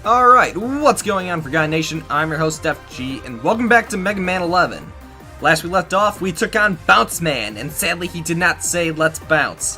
Alright, what's going on, Forgotten Nation? I'm your host, FG, and welcome back to Mega Man 11. Last we left off, we took on Bounce Man, and sadly he did not say, let's bounce.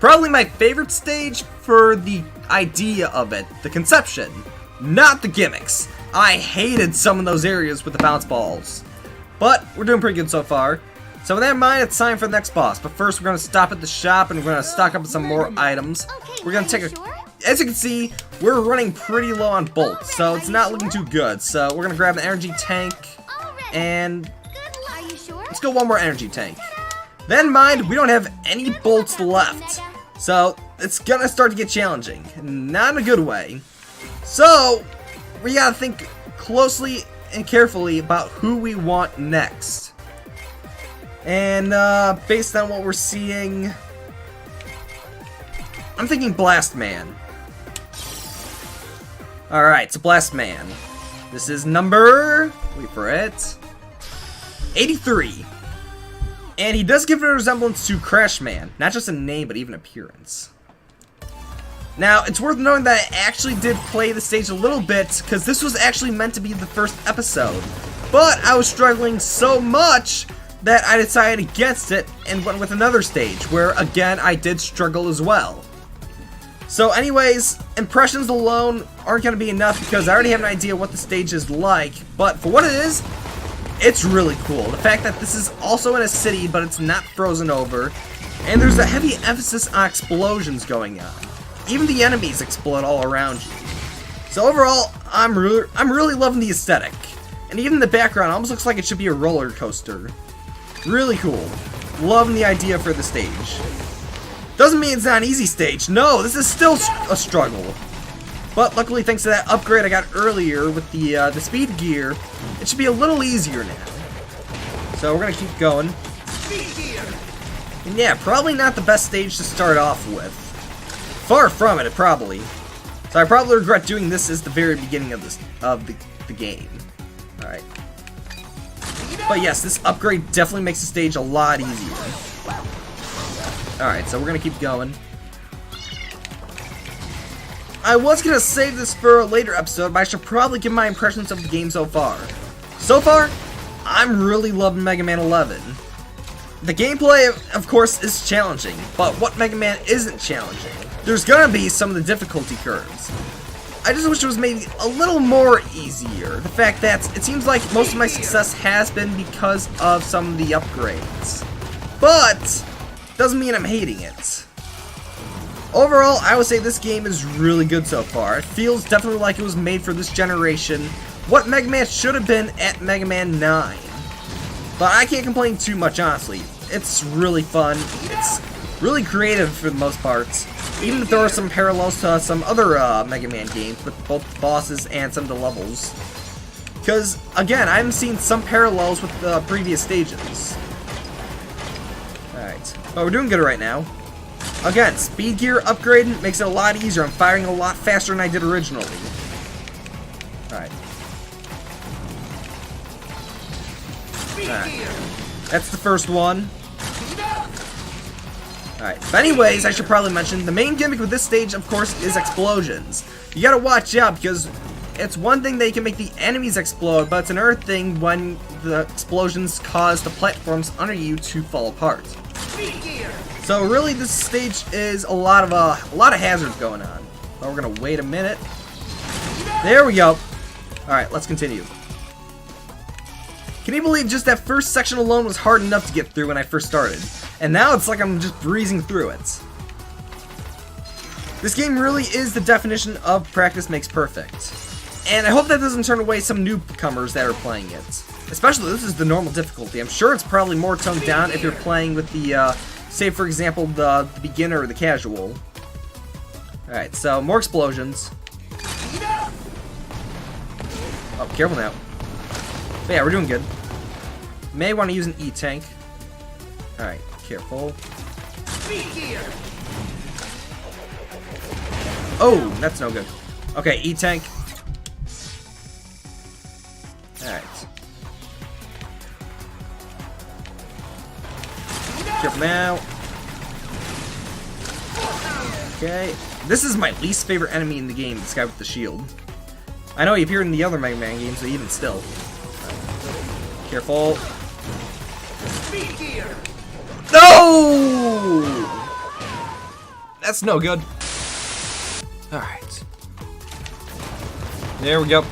Probably my favorite stage for the idea of it, the conception, not the gimmicks. I hated some of those areas with the bounce balls. But we're doing pretty good so far. So with that in mind, it's time for the next boss. But first we're going to stop at the shop and we're going to stock up some more items. We're going to take a... As you can see, we're running pretty low on bolts, so it's not looking too good. So we're going to grab an energy tank and... Let's go one more energy tank. Then mind, we don't have any bolts left. So it's going to start to get challenging. Not in a good way. So we got to think closely and carefully about who we want next. And based on what we're seeing, I'm thinking Blast Man. Alright, so Blast Man. This is number, wait for it, 83. And he does give it a resemblance to Crash Man. Not just a name, but even appearance. Now, it's worth knowing that I actually did play the stage a little bit, because this was actually meant to be the first episode. But I was struggling so much that I decided against it and went with another stage, where again I did struggle as well. So anyways, impressions alone aren't going to be enough because I already have an idea what the stage is like, but for what it is, it's really cool. The fact that this is also in a city, but it's not frozen over, and there's a heavy emphasis on explosions going on. Even the enemies explode all around you. So overall, I'm really loving the aesthetic. And even the background almost looks like it should be a roller coaster. Really cool. Loving the idea for the stage. Doesn't mean it's not an easy stage. No, this is still a struggle. But luckily, thanks to that upgrade I got earlier with the speed gear, it should be a little easier now. So we're gonna keep going. And yeah, probably not the best stage to start off with. Far from it, probably. So I probably regret doing this as the very beginning of the game. All right. But yes, this upgrade definitely makes the stage a lot easier. Alright, so we're gonna keep going. I was gonna save this for a later episode, but I should probably give my impressions of the game so far. So far, I'm really loving Mega Man 11. The gameplay, of course, is challenging, but what Mega Man isn't challenging? There's gonna be some of the difficulty curves. I just wish it was maybe a little more easier. The fact that it seems like most of my success has been because of some of the upgrades. But doesn't mean I'm hating it. Overall, I would say this game is really good so far. It feels definitely like it was made for this generation. What Mega Man should have been at Mega Man 9. But I can't complain too much, honestly. It's really fun. It's really creative for the most part. Even if there are some parallels to some other Mega Man games with both the bosses and some of the levels. Because, again, I haven't seen some parallels with the previous stages. Alright, but we're doing good right now. Again, speed gear upgrade makes it a lot easier. I'm firing a lot faster than I did originally. Alright. Alright. That's the first one. Alright, but anyways, I should probably mention, the main gimmick with this stage, of course, is explosions. You gotta watch out, because it's one thing that you can make the enemies explode, but it's another thing when the explosions cause the platforms under you to fall apart. So really, this stage is a lot of hazards going on. But we're gonna wait a minute. There we go. Alright, let's continue. Can you believe just that first section alone was hard enough to get through when I first started? And now it's like I'm just breezing through it. This game really is the definition of practice makes perfect. And I hope that doesn't turn away some newcomers that are playing it. Especially, this is the normal difficulty. I'm sure it's probably more toned down if you're playing with the, say for example, the beginner or the casual. Alright, so more explosions. Oh, careful now. But yeah, we're doing good. May want to use an E-tank. Alright, careful. Oh, that's no good. Okay, E-tank. Alright. Careful now. Okay. This is my least favorite enemy in the game, this guy with the shield. I know he appeared in the other Mega Man games, but even still. Careful. No! That's no good. Alright. There we go.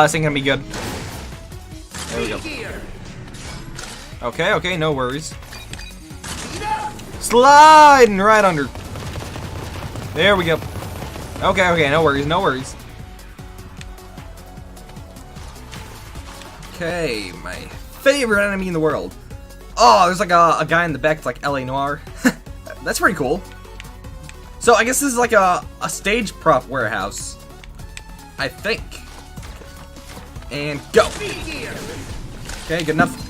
This ain't gonna be good. There we go. Okay, okay, no worries. Sliding right under. There we go. Okay, okay, no worries, no worries. Okay, my favorite enemy in the world. Oh, there's like a guy in the back that's like LA Noir. That's pretty cool. So I guess this is like a stage prop warehouse. I think. And go. Okay, good enough.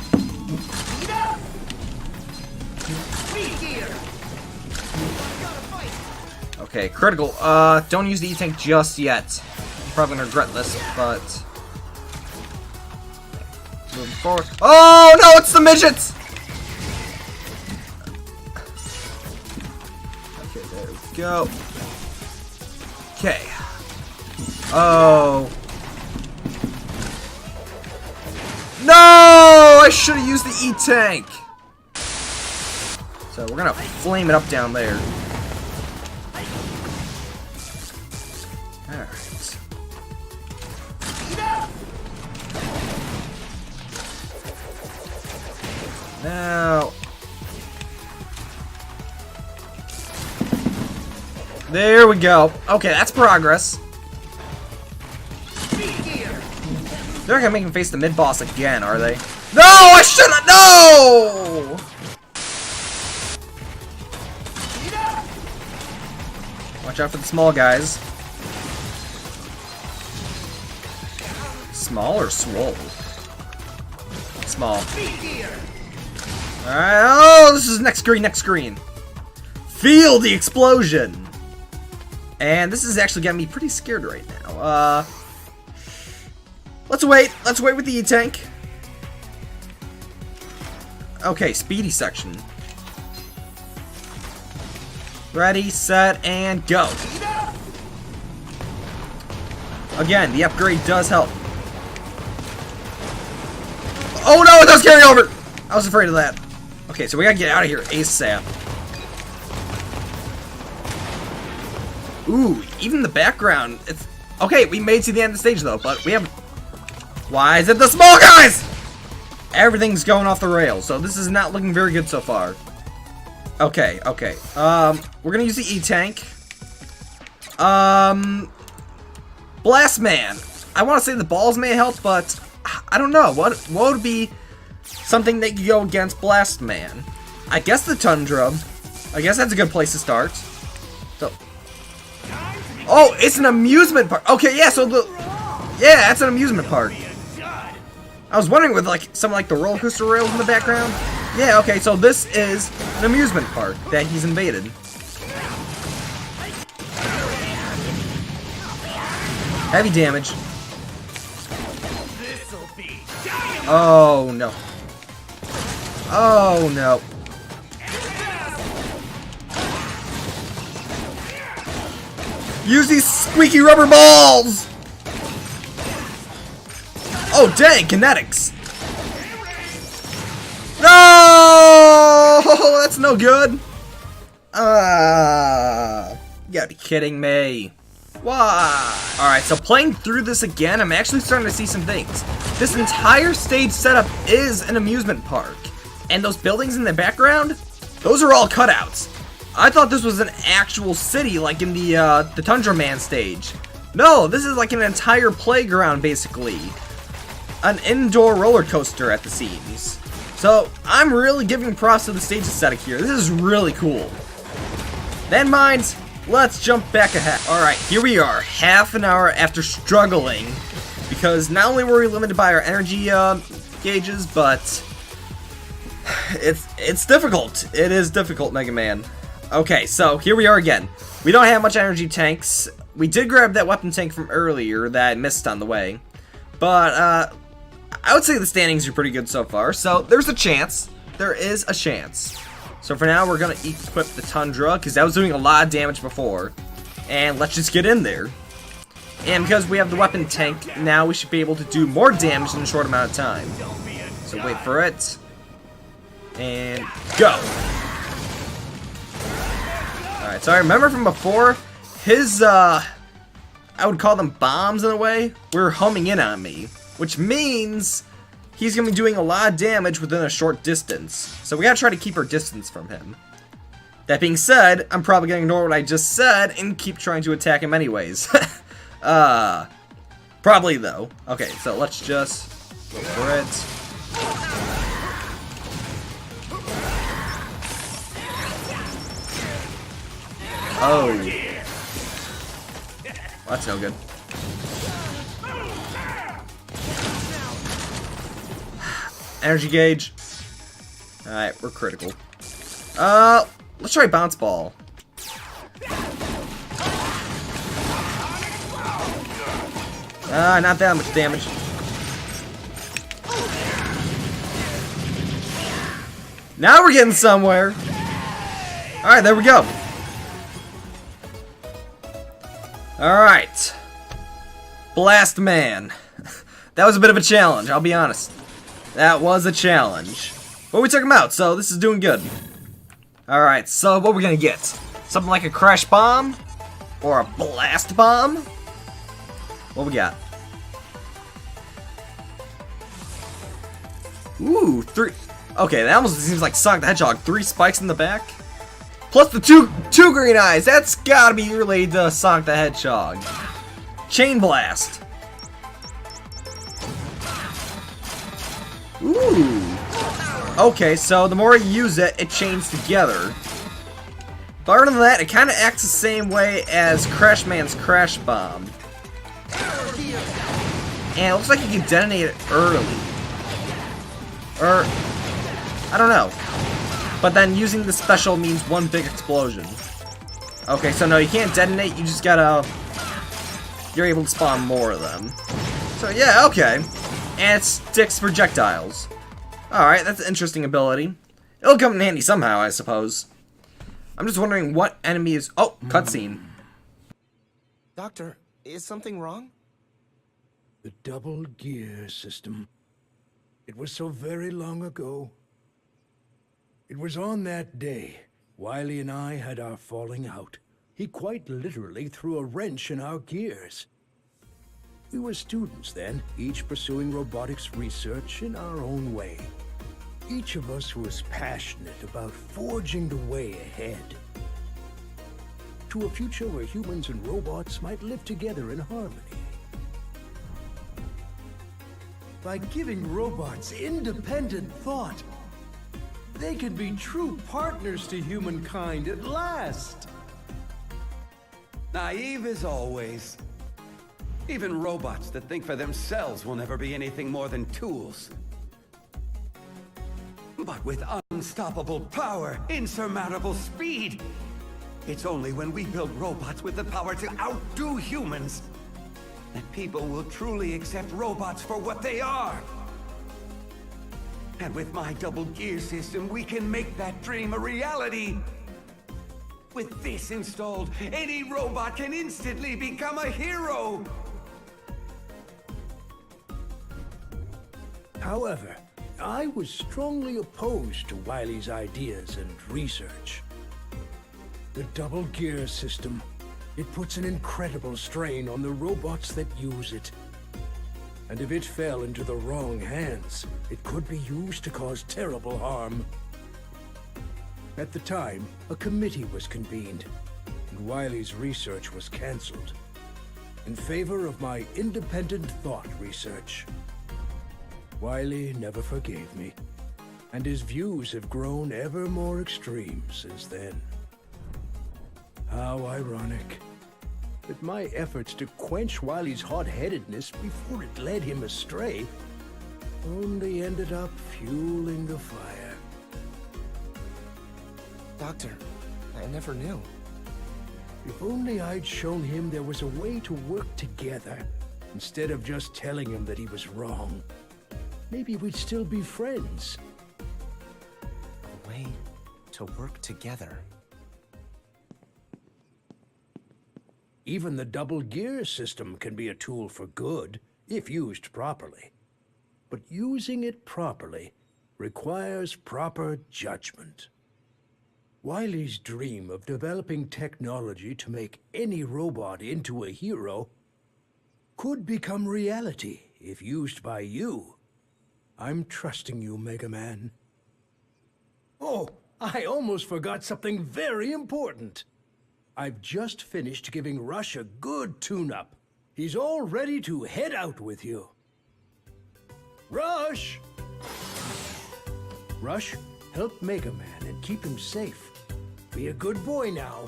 Okay, critical. Don't use the E-Tank just yet. I'm probably gonna regret this, but moving forward. Oh no, it's the midgets! Okay, there we go. Okay. Oh. No! I should have used the E-Tank! So we're gonna flame it up down there. Alright. Now. There we go. Okay, that's progress. They're not gonna make him face the mid-boss again, are they? No! I shouldn't! No! Watch out for the small guys. Small or swole? Small. Alright, oh, this is next screen, next screen. Feel the explosion! And this is actually getting me pretty scared right now. Let's wait with the E-Tank. Okay, speedy section. Ready, set, and go. Again, the upgrade does help. Oh no, it does carry over! I was afraid of that. Okay, so we gotta get out of here ASAP. Ooh, even the background, it's... Okay, we made it to the end of the stage though, but we haven't... Why is it the small guys? Everything's going off the rails, so this is not looking very good so far. Okay, okay. We're gonna use the E-Tank. Blast Man. I want to say the balls may help, but I don't know. What would be something that could go against Blast Man? I guess the Tundra. I guess that's a good place to start. So, oh, it's an amusement park. Okay, yeah. So yeah, that's an amusement park. I was wondering with like some like the roller coaster rails in the background. Yeah, okay, so this is an amusement park that he's invaded. Heavy damage. Oh no. Oh no. Use these squeaky rubber balls! Oh dang, kinetics! No! That's no good! You gotta be kidding me. Why? Alright, so playing through this again, I'm actually starting to see some things. This entire stage setup is an amusement park. And those buildings in the background, those are all cutouts. I thought this was an actual city, like in the Tundra Man stage. No, this is like an entire playground, basically. An indoor roller coaster at the seams. So, I'm really giving props to the stage aesthetic here. This is really cool. That in mind, let's jump back ahead. Alright, here we are, half an hour after struggling. Because not only were we limited by our energy gauges, but it's difficult. It is difficult, Mega Man. Okay, so here we are again. We don't have much energy tanks. We did grab that weapon tank from earlier that I missed on the way. But, I would say the standings are pretty good so far, so there's a chance. there is a chance. So for now, we're gonna equip the Tundra, because that was doing a lot of damage before. And let's just get in there. And because we have the weapon tank, now we should be able to do more damage in a short amount of time. So wait for it. And go! Alright, so I remember from before, his, I would call them bombs in a way, were homing in on me. Which means he's going to be doing a lot of damage within a short distance. So we gotta try to keep our distance from him. That being said, I'm probably going to ignore what I just said and keep trying to attack him anyways. Probably though. Okay, so let's just go for it. Oh. Well, that's no good. Energy gauge. Alright, we're critical. Let's try bounce ball. Not that much damage. Now we're getting somewhere. Alright, there we go. Alright. Blast Man. That was a bit of a challenge, I'll be honest. That was a challenge. But we took him out, so this is doing good. Alright, so what we're gonna get? Something like a crash bomb? Or a blast bomb? What we got? Ooh, 3. Okay, that almost seems like Sonic the Hedgehog. 3 spikes in the back. Plus the two green eyes. That's gotta be related to Sonic the Hedgehog. Chain Blast. Ooh. Okay, so the more you use it, it chains together. But other than that, it kind of acts the same way as Crash Man's Crash Bomb. And it looks like you can detonate it early. Or, I don't know. But then using the special means one big explosion. Okay, so no, you can't detonate, you just gotta... You're able to spawn more of them. So yeah, okay. And it sticks projectiles. Alright, that's an interesting ability. It'll come in handy somehow, I suppose. I'm just wondering what enemy is... Oh, cutscene. Doctor, is something wrong? The double gear system. It was so very long ago. It was on that day, Wily and I had our falling out. He quite literally threw a wrench in our gears. We were students then, each pursuing robotics research in our own way. Each of us was passionate about forging the way ahead. To a future where humans and robots might live together in harmony. By giving robots independent thought, they can be true partners to humankind at last. Naive as always. Even robots that think for themselves will never be anything more than tools. But with unstoppable power, insurmountable speed, it's only when we build robots with the power to outdo humans that people will truly accept robots for what they are. And with my double gear system, we can make that dream a reality. With this installed, any robot can instantly become a hero. However, I was strongly opposed to Wily's ideas and research. The double gear system, it puts an incredible strain on the robots that use it. And if it fell into the wrong hands, it could be used to cause terrible harm. At the time, a committee was convened, and Wily's research was cancelled in favor of my independent thought research. Wily never forgave me, and his views have grown ever more extreme since then. How ironic that my efforts to quench Wily's hot-headedness before it led him astray only ended up fueling the fire. Doctor, I never knew. If only I'd shown him there was a way to work together, instead of just telling him that he was wrong. Maybe we'd still be friends. to work together. Even the double gear system can be a tool for good, if used properly. But using it properly requires proper judgment. Wily's dream of developing technology to make any robot into a hero could become reality if used by you. I'm trusting you, Mega Man. Oh, I almost forgot something very important. I've just finished giving Rush a good tune-up. He's all ready to head out with you. Rush! Rush, help Mega Man and keep him safe. Be a good boy now.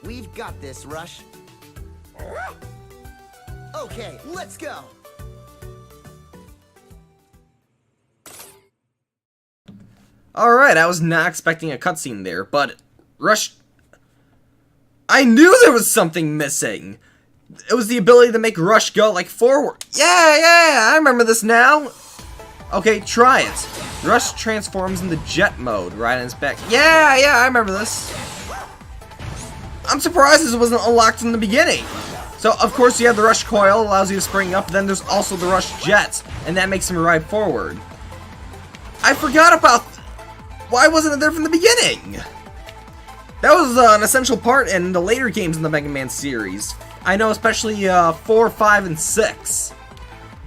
We've got this, Rush. Okay, let's go! Alright, I was not expecting a cutscene there, but Rush... I knew there was something missing! It was the ability to make Rush go, like, forward. Yeah, I remember this now! Okay, try it. Rush transforms into jet mode right on his back. Yeah, I remember this. I'm surprised this wasn't unlocked in the beginning. So, of course, you have the Rush coil, allows you to spring up, then there's also the Rush jet, and that makes him ride forward. I forgot about... Why wasn't it there from the beginning? That was an essential part in the later games in the Mega Man series. I know, especially 4, 5, and 6.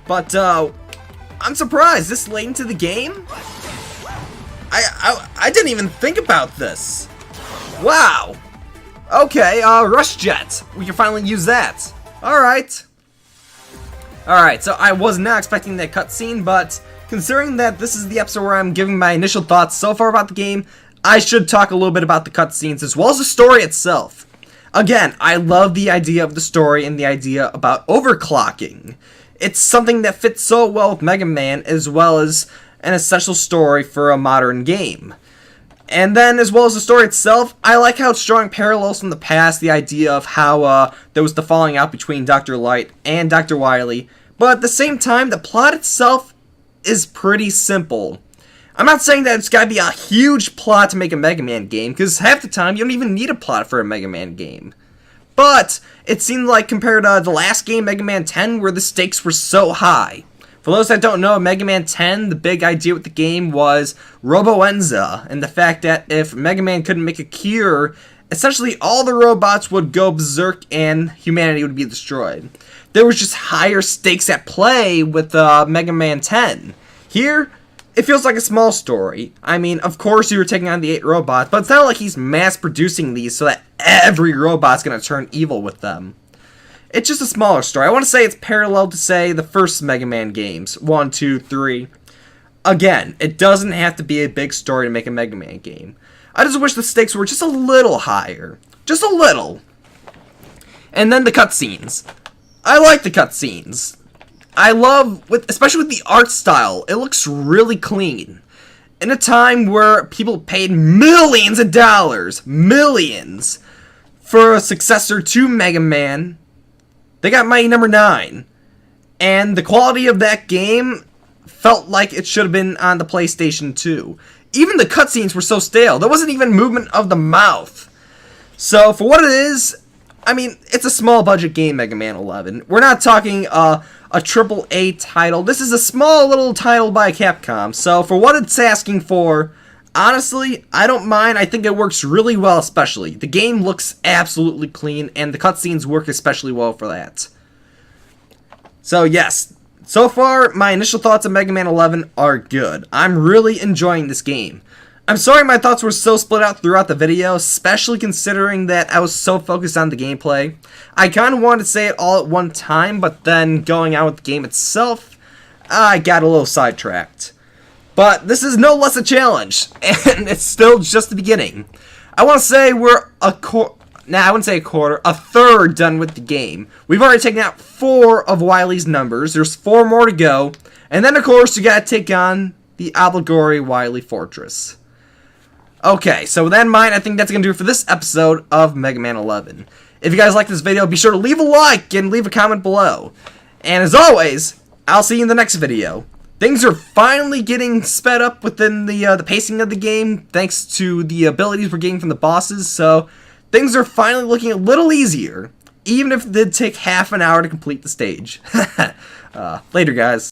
But, I'm surprised. This late into the game? I didn't even think about this. Wow. Okay, Rush Jet. We can finally use that. Alright. Alright, so I was not expecting that cutscene, but considering that this is the episode where I'm giving my initial thoughts so far about the game, I should talk a little bit about the cutscenes as well as the story itself. Again, I love the idea of the story and the idea about overclocking. It's something that fits so well with Mega Man as well as an essential story for a modern game. And then, as well as the story itself, I like how it's drawing parallels from the past, the idea of how there was the falling out between Dr. Light and Dr. Wily, but at the same time, the plot itself is pretty simple. I'm not saying that it's gotta be a huge plot to make a Mega Man game, because half the time you don't even need a plot for a Mega Man game. But it seemed like compared to the last game, Mega Man 10, where the stakes were so high. For those that don't know, Mega Man 10, the big idea with the game was Roboenza, and the fact that if Mega Man couldn't make a cure, essentially all the robots would go berserk and humanity would be destroyed. There was just higher stakes at play with Mega Man 10. Here, it feels like a small story. I mean, of course you were taking on the 8 robots, but it's not like he's mass-producing these so that every robot's gonna turn evil with them. It's just a smaller story. I want to say it's parallel to, say, the first Mega Man games. 1, 2, 3. Again, it doesn't have to be a big story to make a Mega Man game. I just wish the stakes were just a little higher. Just a little. And then the cutscenes. I like the cutscenes. I love, especially with the art style, it looks really clean. In a time where people paid millions of dollars, millions, for a successor to Mega Man, they got Mighty Number 9. And the quality of that game felt like it should have been on the PlayStation 2. Even the cutscenes were so stale. There wasn't even movement of the mouth. So, for what it is, I mean, it's a small budget game, Mega Man 11. We're not talking a AAA title. This is a small little title by Capcom. So, for what it's asking for, honestly, I don't mind. I think it works really well, especially. The game looks absolutely clean, and the cutscenes work especially well for that. So, yes. So far, my initial thoughts on Mega Man 11 are good. I'm really enjoying this game. I'm sorry my thoughts were so split out throughout the video, especially considering that I was so focused on the gameplay. I kind of wanted to say it all at one time, but then going on with the game itself, I got a little sidetracked. But this is no less a challenge, and it's still just the beginning. I want to say we're I wouldn't say a quarter, a third done with the game. We've already taken out 4 of Wily's numbers. There's 4 more to go. And then, of course, you gotta take on the obligatory Wily Fortress. Okay, so with that in mind, I think that's gonna do it for this episode of Mega Man 11. If you guys like this video, be sure to leave a like and leave a comment below. And as always, I'll see you in the next video. things are finally getting sped up within the pacing of the game, thanks to the abilities we're getting from the bosses. So things are finally looking a little easier, even if it did take half an hour to complete the stage. Later, guys.